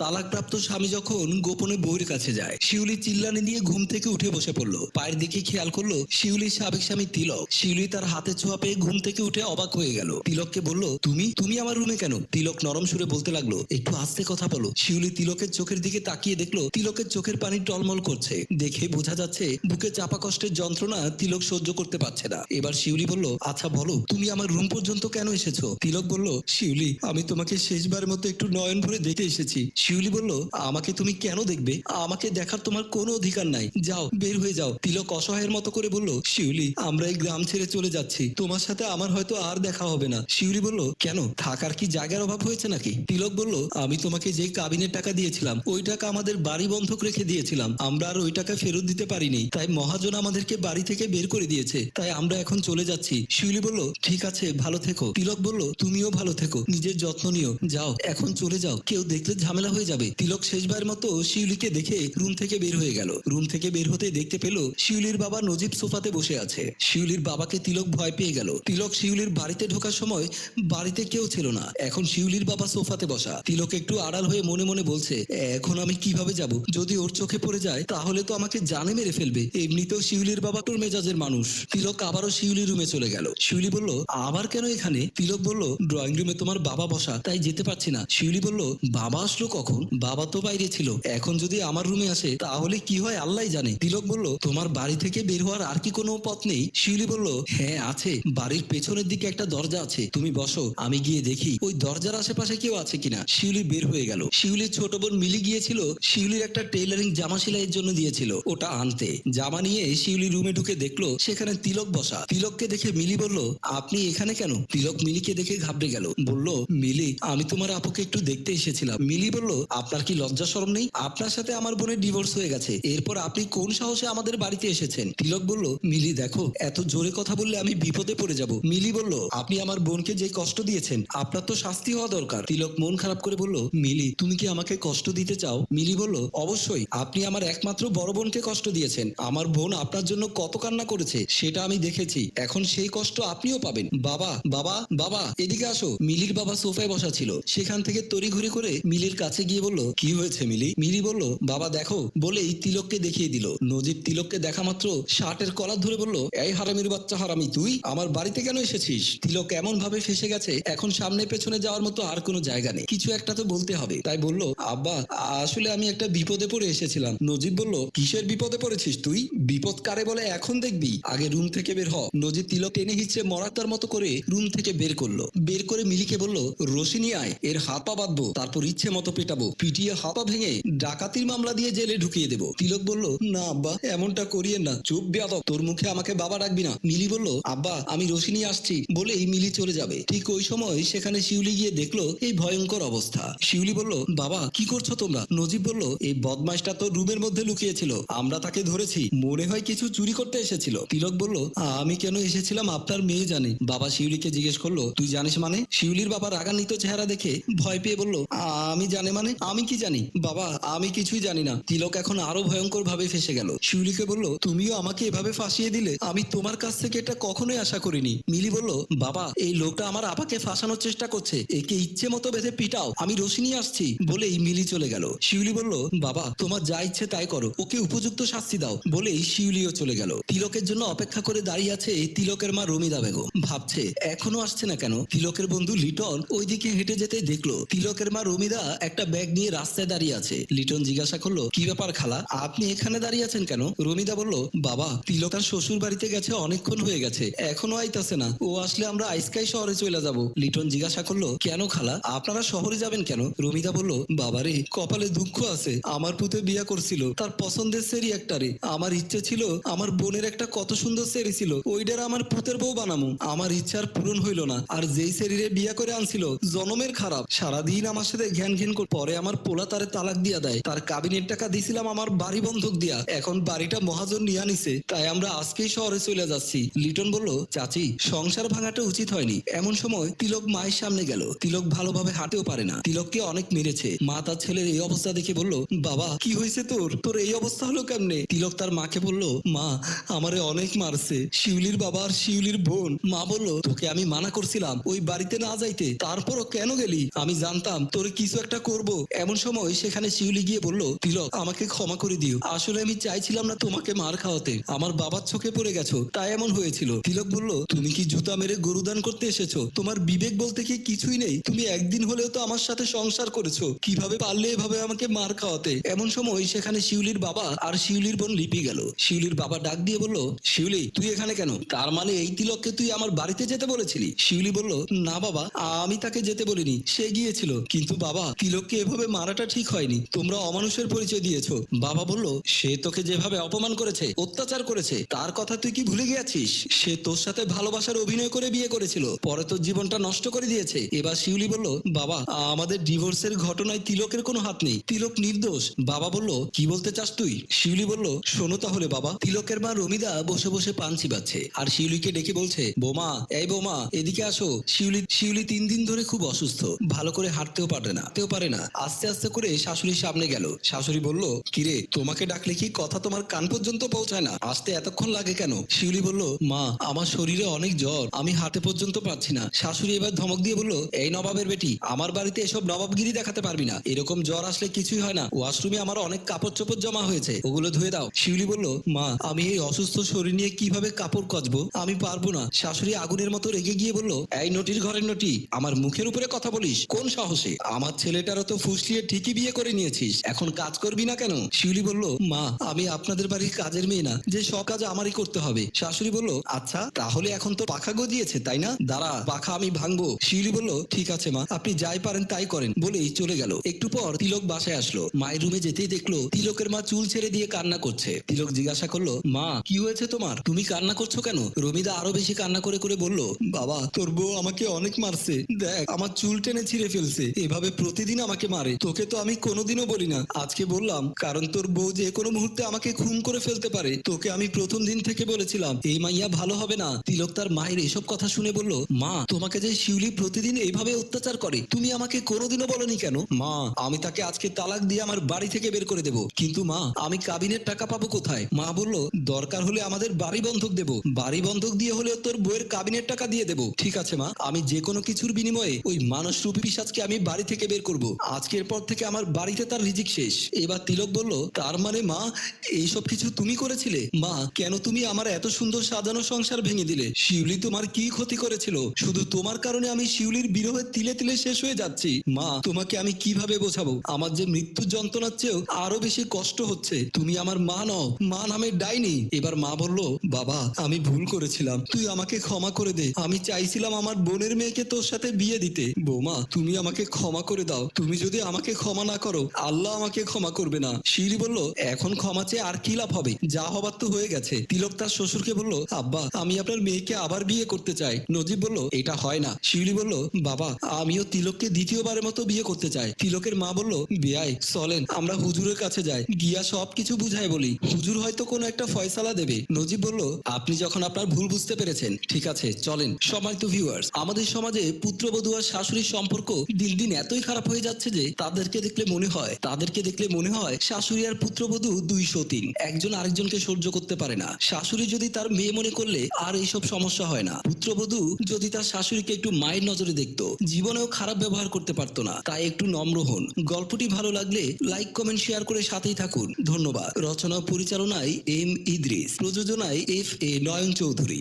তালাকপ্রাপ্ত স্বামী যখন গোপনে বউয়ের কাছে যায়, শিউলি চিল্লানি দিয়ে ঘুম থেকে উঠে বসে পড়লো। পায়ের দিকে খেয়াল করলো শিউলির সাবেক স্বামী তিলক। শিউলি তার হাতে ছোঁয়া পেয়ে ঘুম থেকে উঠে অবাক হয়ে গেল। তিলককে বলল, তুমি তুমি আমার রুমে কেন? তিলক নরম সুরে বলতে লাগলো, একটু আস্তে কথা বলো। শিউলি তিলকের চোখের দিকে তাকিয়ে দেখলো তিলকের চোখের পানি টলমল করছে। দেখে বোঝা যাচ্ছে বুকে চাপা কষ্টের যন্ত্রণা তিলক সহ্য করতে পারছে না। এবার শিউলি বলল, আচ্ছা বলো, তুমি আমার রুম পর্যন্ত কেন এসেছো? তিলক বলল, শিউলি, আমি তোমাকে শেষবার মতো একটু নয়ন ভরে দেখতে এসেছি। শিউলি বলল, আমাকে তুমি কেন দেখবে? আমাকে দেখার তোমার কোনো অধিকার নাই, যাও, বের হয়ে যাও। তিলক অসহায়ের মতো করে বলল, শিউলি, আমরা এই গ্রাম ছেড়ে চলে যাচ্ছি, তোমার সাথে আমার হয়তো আর দেখা হবে না। শিউলি বলল, কেন, থাকার কি জায়গার অভাব হয়েছে নাকি? তিলক বলল, আমি তোমাকে যে কাবিনের টাকা দিয়েছিলাম ওই টাকা আমাদের বাড়ি বন্ধক রেখে দিয়েছিলাম, আমরা আর ওই টাকা ফেরত দিতে পারিনি, তাই মহাজন আমাদেরকে বাড়ি থেকে বের করে দিয়েছে, তাই আমরা এখন চলে যাচ্ছি। শিউলি বলল, ঠিক আছে, ভালো থেকো। তিলক বলল, তুমিও ভালো থেকো, নিজের যত্ন নিও, যাও, এখন চলে যাও, কেউ দেখলে ঝামেলা হয়ে যাবে। তিলক শেষবার মতো শিউলিকে দেখে রুম থেকে বের হয়ে গেল। রুম থেকে বের হতে দেখতে পেল শিউলির বাবা নজিব সোফাতে বসে আছে। শিউলির বাবাকে তিলক ভয় পেয়ে গেল। তিলক শিউলির বাড়িতে ঢোকার সময় বাড়িতে কেউ ছিল না, এখন শিউলির বাবা সোফাতে বসা। তিলক একটু আড়াল হয়ে মনে মনে বলছে, এখন আমি কিভাবে যাব? যদি ওর চোখে পড়ে যায় তাহলে তো আমাকে জানে মেরে ফেলবে। এমনিতেও শিউলির বাবা তোর মেজাজের মানুষ। তিলক আবারও শিউলির রুমে চলে গেল। শিউলি বলল, আবার কেন এখানে? তিলক বলল, ড্রয়িং রুমে তোমার বাবা বসা, তাই যেতে পারছি না। শিউলি বলল, বাবা আসলো কখন? বাবা তো বাইরে ছিল, এখন যদি আমার রুমে আসে তাহলে কি হয় আল্লাহ জানে। তিলক বলল, তোমার বাড়ি থেকে বের হওয়ার আর কি কোনো পথ নেই? শিউলি বলল, হ্যাঁ আছে, বাড়ির পেছনের দিকে একটা দরজা আছে, তুমি বসো, আমি গিয়ে দেখি ওই দরজার আশেপাশে কেউ আছে কিনা। শিউলি বের হয়ে গেল। শিউলির ছোট বোন মিলি গিয়েছিল শিউলির একটা টেইলারিং জামা সেলাইয়ের জন্য দিয়েছিল, ওটা আনতে। জামা নিয়ে শিউলি রুমে ঢুকে দেখলো সেখানে তিলক বসা। তিলককে দেখে মিলি বলল, আপনি এখানে কেন? তিলক মিলিকে দেখে ঘাবড়ে গেল, বলল, মিলি, আমি তোমার আপুকে একটু দেখতে এসেছিলাম। মিলি বলল, আপনার কি লজ্জা শরম নেই? আপনার সাথে আমার বোনের ডিভোর্স হয়ে গেছে, এরপর আপনি কোন সাহসে আমাদের বাড়িতে এসেছেন? তিলক বলল, মিলি দেখো, এত জোরে কথা বললে আমি বিপদে পড়ে যাব। মিলি বলল, আপনি আমার বোনকে যে কষ্ট দিয়েছেন আপনার তো শাস্তি হওয়া দরকার। তিলক মন খারাপ করে বলল, মিলি, তুমি কি আমাকে কষ্ট দিতে চাও? মিলি বলল, অবশ্যই, আপনি আমার একমাত্র বড় বোনকে কষ্ট দিয়েছেন। আমার বোন আপনার জন্য কত কান্না করেছে সেটা আমি দেখেছি, এখন সেই কষ্ট আপনিও পাবেন। বাবা, বাবা, বাবা, এদিকে আসো। মিলির বাবা সোফায় বসা ছিল, সেখান থেকে তড়িঘড়ি করে মিলির কাছে গিয়ে বলল, কি হয়েছে মিলি? মিলি বলল, বাবা দেখো, বলেই তিলককে দেখিয়ে দিল। নজিব তিলককে দেখা মাত্র শার্টের কলার ধরে বলল, এই হারামির বাচ্চা হারামি, তুই আমার বাড়িতে কেন এসেছিস? তিলক এমন ভাবে ফেসে গেছে এখন সামনে পেছনে যাওয়ার মতো আর কোনো জায়গা নেই, কিছু একটা তো বলতে হবে। তাই বলল, আব্বা, আসলে আমি একটা বিপদে পড়ে এসেছিলাম। নজিব বলল, কিসের বিপদে পড়েছিস তুই? বিপদ কারে বলে এখন দেখবি, আগে রুম থেকে বের হ। নজিব তিলক টেনে হিচড়ে মরাত্মার মতো করে রুম থেকে বের করলো। বের করে মিলিকে বলল, রশি নিয়ে আয়, এর হাত পা বাঁধবো, তারপর ইচ্ছে মতো পেটাবো, পিটিয়ে হাত পা ভেঙে ডাকাতির মামলা দিয়ে জেলে ঢুকিয়ে দেবো। তিলক বলল, না আব্বা, এমনটা করিয়ে না। চুপ বেয়াদব, তোর মুখে আমাকে বাবা ডাকবি না। মিলি বলল, আব্বা, আমি রশি নিয়ে আসছি বলেই মিলি চলে যাবে। ঠিক ওই সময় সেখানে শিউলি গিয়ে দেখলো এই ভয়ঙ্কর অবস্থা। শিউলি বলল, বাবা, কি করছো তোমরা? নজিব বলল, এই বদমাইশটা তো রুমের মধ্যে লুকিয়েছিল, আমরা তাকে ধরেছি, মনে হয় কিছু চুরি করতে এসেছিল। তিলক বলল, আমি কেন এসেছিলাম আপনার মেয়ে জানে। বাবা শিউলিকে জিজ্ঞেস করলো, তুই জানিস মানে? শিউলির বাবা রাগান্বিত চেহারা দেখে ভয় পেয়ে বলল, আমি জানি মানে? আমি কি জানি বাবা, আমি কিছুই জানি না। তিলক এখন আরো ভয়ঙ্কর ভাবে ফেসে গেল। শিউলিকে বলল, তুমিও আমাকে এভাবে ফাঁসিয়ে দিলে, আমি তোমার কাছ থেকে এটা কখনোই আশা করিনি। মিলি বলল, বাবা, এই লোকটা আমার আপাকে ফাঁসানোর চেষ্টা করছে, একে ইচ্ছে মতো বেঁধে পিটাও, আমি রশি নিয়ে আসছি বলেই মিলি চলে গেল। শিউলি বলল, বাবা, তোমার যা ইচ্ছে তাই করো, ওকে উপযুক্ত শাস্তি দাও বলেই শিউলিও চলে গেল। তিলকের জন্য অপেক্ষা করে দাঁড়িয়ে আছে তিলকের মা রমিদা বেগম। ভাবছে এখনো আসছে না কেন। তিলকের বন্ধু লিটন ওইদিকে হেঁটে যেতে দেখলো তিলকের মা রমিদা একটা ব্যাগ নিয়ে রাস্তায় দাঁড়িয়ে আছে। লিটন জিজ্ঞাসা করলো, কি ব্যাপার খালা, আপনি এখানে দাঁড়িয়ে আছেন কেন? রমিদা বলল, বাবা, তিলক তার শ্বশুর বাড়িতে গেছে অনেকক্ষণ হয়ে গেছে, এখনো আইতাছে না, ও আসলে আমরা আইসকাই শহরে চলে যাব। লিটন জিজ্ঞাসা করলো, কেন খালা, আপনারা শহরে যাবেন কেন? রমিদা বলল, বাবারে, কপালে দুঃখ আছে, আমার পুতে বিয়া করছিল, তার পছন্দের সেরি একটারে, আমার ইচ্ছে ছিল আমার বোনের একটা কত সুন্দর সেরি ছিল, ওইটার আমার পুতের বউ বানামু, আমার ইচ্ছার পূরণ হইল না, আর যেই সেরিরে বিয়া করে আনছিল জনমের খারাপ, সারাদিন আমার সাথে ঘ্যান ঘ্যান করে, পরে আমার পোলা তারে তালাক দিয়া দেয়, তার কাবিনের টাকা দিছিলাম আমার বাড়ি বন্ধক দিয়া, এখন বাড়িটা মহাজন নিয়ে নিছে, তাই আমরা আজকেই শহরে চলে যাচ্ছি। লিটন বলল, চাচি, সংসার ভাঙাটা উচিত হয়নি। এমন সময় তিলক মায়ের সামনে গেল। তিলক ভালোভাবে হাঁটেও পারে না, তিলককে অনেক মেরেছে। মা তার ছেলের এই অবস্থা দেখে বলল, বাবা, কি হয়েছে তোর, তোর এই অবস্থা হলো কেমনে? তিলক তার মাকে বলল, মা, আমারে অনেক মারছে শিউলির বাবা আর শিউলির বোন। মা বলল, তোকে আমি মানা করছিলাম ওই বাড়িতে না যাইতে, তারপরও কেন গেলি? আমি জানতাম তোর কিছু একটা করব এমন সময় সেখানে শিউলি গিয়ে বলল, তিলক আমাকে ক্ষমা করে দিও, আসলে আমি চাইছিলাম না তোমাকে মার খাওয়াতে, আমার বাবার চোখে পড়ে গেছো তাই এমন হয়েছিল। তিলক বলল, তুমি কি জুতা মেরে গরুদান করতে এসেছো? তোমার বিবেক বলতে কি কিছুই নেই? তুমি একদিন হলেও তো আমার সাথে সংসার করেছো, কিভাবে পারলে এভাবে আমাকে মার খাওয়াতে? এমন সময় সেখানে শিউলির বাবা আর শিউলির বোন লিপি গেল। শিউলির বাবা ডাক দিয়ে বলল, শিউলি তুই এখানে কেন? তার মানে এই তিলককে তুই আমার বাড়িতে যেতে বলেছিলি? শিউলি বলল, না বাবা, আমি তাকে যেতে বলিনি, সে গিয়েছিল। কিন্তু বাবা, তিলককে এভাবে মারাটা ঠিক হয়নি, তোমরা অমানুষের পরিচয় দিয়েছো। বাবা বলল, সে তোকে যেভাবে অপমান করেছে, অত্যাচার করেছে, তার কথা তুই কি ভুলে গিয়েছিস? সে তোর সাথে ভালোবাসার অভিনয় করে বিয়ে করেছিল, পরে তোর জীবনটা নষ্ট করে দিয়েছে। এবার শিউলি বলল, বাবা আমাদের ডিভোর্সের ঘটনায় তিলকের কোনো হাত নেই, তিলক নির্দোষ। বাবা বলল, কি বলতে চাস তুই? শিউলি বলল, শোনো তাহলে বাবা। তিলকের মা রমিদা বসে বসে পান চিবাচ্ছে আর শিউলিকে ডেকে বলছে, বোমা, এই বোমা এদিকে আসো। শিউলি 3 দিন ধরে খুব অসুস্থ, ভালো করে হাঁটতেও পারে না। আস্তে আস্তে করে শাশুড়ির সামনে গেল। শাশুড়ি বলল, কিরে, তোমাকে ডাকলে কি কথা তোমার কান পর্যন্ত পৌঁছায় না? আসতে এতক্ষণ লাগে কেন? শিউলি বলল, মা আমার শরীরে অনেক জ্বর, আমি হাঁটতে পর্যন্ত পারছি না। শাশুড়ি এবার ধমক দিয়ে বলল, এই নবাবের বেটি, আমার বাড়িতে এসব নবাবগিরি দেখাতে পারবি না, এরকম জ্বর আসলে কিছুই হয় না। ওয়াশরুমে আমার অনেক কাপড় চোপড় জমা হয়েছে, ওগুলো ধুয়ে দাও। শিউলি বলল, মা আমি এই অসুস্থ শরীর নিয়ে কিভাবে কাপড় কাচবো? আমি পারবো না। শাশুড়ি আগুনের মতো রেগে গিয়ে বলল, এই নটির ঘরের নটি, আমার মুখের উপরে কথা বলিস? কোন সাহসে? আমার ছেলেটারও তো ফুসলিয়ে ঠিকই বিয়ে করে নিয়েছিস, এখন কাজ করবি না কেন? শিউলি বলল, মা আমি আপনাদের বাড়ির কাজের মেয়ে না যে সব কাজ আমারই করতে হবে। শাশুড়ি বলল, আচ্ছা তাহলে এখন তো পাখা গজিয়েছে তাই না? দাঁড়া, পাখা আমি ভাঙবো। শিউলি বলল, ঠিক আছে মা, আপনি যাই পারেন তাই করেন, বলেই চলে গেল। একটু পর তিলক বাসায় আসলো। মায়ের রুমে যেতেই দেখলো তিলকের মা চুল ছেড়ে দিয়ে কান্না করছে। তিলক জিজ্ঞাসা করলো, মা কি হয়েছে তোমার, তুমি কান্না করছো কেন? রমিদা আরো বেশি কান্না করে করে বলল, বাবা তোর বউ আমাকে অনেক মারছে, দেখ আমার চুল টেনে ছিঁড়ে ফেলছে, এভাবে প্রতিদিন আমাকে মারে। তোকে তো আমি কোনোদিনও বলি না, আজকে বললাম কারণ তোর বউ যে কোনো মুহূর্তে আমাকে খুন করে ফেলতে পারে। তোকে আমি প্রথম দিন থেকে বলেছিলাম এই মাইয়া ভালো হবে না। তিলক তার মায়ের এসব কথা শুনে বলল, মা তোমাকে যে শিউলি প্রতিদিন এইভাবে অত্যাচার করে তুমি আমাকে কোনোদিনও বলনি কেন? মা আমি তাকে আজকে তালাক দিয়ে আমার বাড়ি থেকে বের করে দেব, কিন্তু মা আমি কাবিনের টাকা পাবো কোথায়? মা বলল, দরকার হলে আমাদের বাড়ি বন্ধক দেব, বাড়ি বন্ধক দিয়ে হলেও তোর বউয়ের কাবিনের টাকা দিয়ে দেব। ঠিক আছে মা, আমি যে কোনো কিছুর বিনিময়ে ওই মানসরূপী পিশাচকে আমি বাড়ি থেকে বের করব। আজকের পর থেকে আমার বাড়িতে তার রিজিক শেষ। এবার তিলক বলল, তার মানে মা এইসব কিছু তুমি করেছিলে? মা কেন তুমি আমার এত সুন্দর সাজানো সংসার ভেঙে দিলে? শিউলি তোমার কি ক্ষতি করেছিল? শুধু তোমার কারণে আমি শিউলির বিরহে তিলে তিলে শেষ হয়ে যাচ্ছি। মা তোমাকে আমি কিভাবে বোঝাবো, আমার যে মৃত্যু যন্ত্রণার চেয়েও আরো বেশি কষ্ট হচ্ছে। তুমি আমার মা নও, মা নামে ডাইনি। এবার মা বলল, বাবা আমি ভুল করেছিলাম, তুই আমাকে ক্ষমা করে দে, আমি চাইছিলাম আমার বোনের মেয়েকে তোর সাথে বিয়ে দিতে। বৌমা তুমি আমাকে ক্ষমা করে দাও, তুমি যদি আমাকে ক্ষমা না করো আল্লাহ আমাকে ক্ষমা করবে না। শিউলি বলল, এখন ক্ষমা চেয়ে আর কি লাভ হবে, যা হবার তো হয়ে গেছে। তিলক তার শ্বশুরকে বলল, আব্বা আমি আপনার মেয়েকে আবার বিয়ে করতে চাই। নজিব বলল, এটা হয় না। শিউলি বলল, বাবা আমিও তিলককে দ্বিতীয়বারের মতো বিয়ে করতে চাই। তিলকের মা বলল, বেয়াই চলেন আমরা হুজুরের কাছে যাই, গিয়া সবকিছু বুঝাই বলি, হুজুর হয়তো কোনো একটা ফয়সালা দেবে। নজিব বলল, আপনি যখন আপনার ভুল বুঝতে পেরেছেন ঠিক আছে চলেন। সম্মানিত ভিউয়ার্স, আমাদের সমাজে পুত্রবধূ আর শাশুড়ির সম্পর্ক দিন দিন এতই খারাপ হয়ে যাচ্ছে যে তাদেরকে দেখলে মনে হয় শাশুড়ি আর পুত্রবধূ 203, একজন আরেকজনকে সহ্য করতে পারে না। শাশুড়ি যদি তার মেয়ে মনে করলে আর এইসব সমস্যা হয় না। পুত্রবধূ যদি তার শাশুড়িকে একটু মায়ের নজরে দেখতো জীবনেও খারাপ ব্যবহার করতে পারতো না। তাই একটু নম্র হন। গল্পটি ভালো লাগলে লাইক কমেন্ট শেয়ার করে সাথেই থাকুন। ধন্যবাদ। রচনা ও পরিচালনায় এম ইদ্রিস, প্রযোজনায় FA নয়ন চৌধুরী।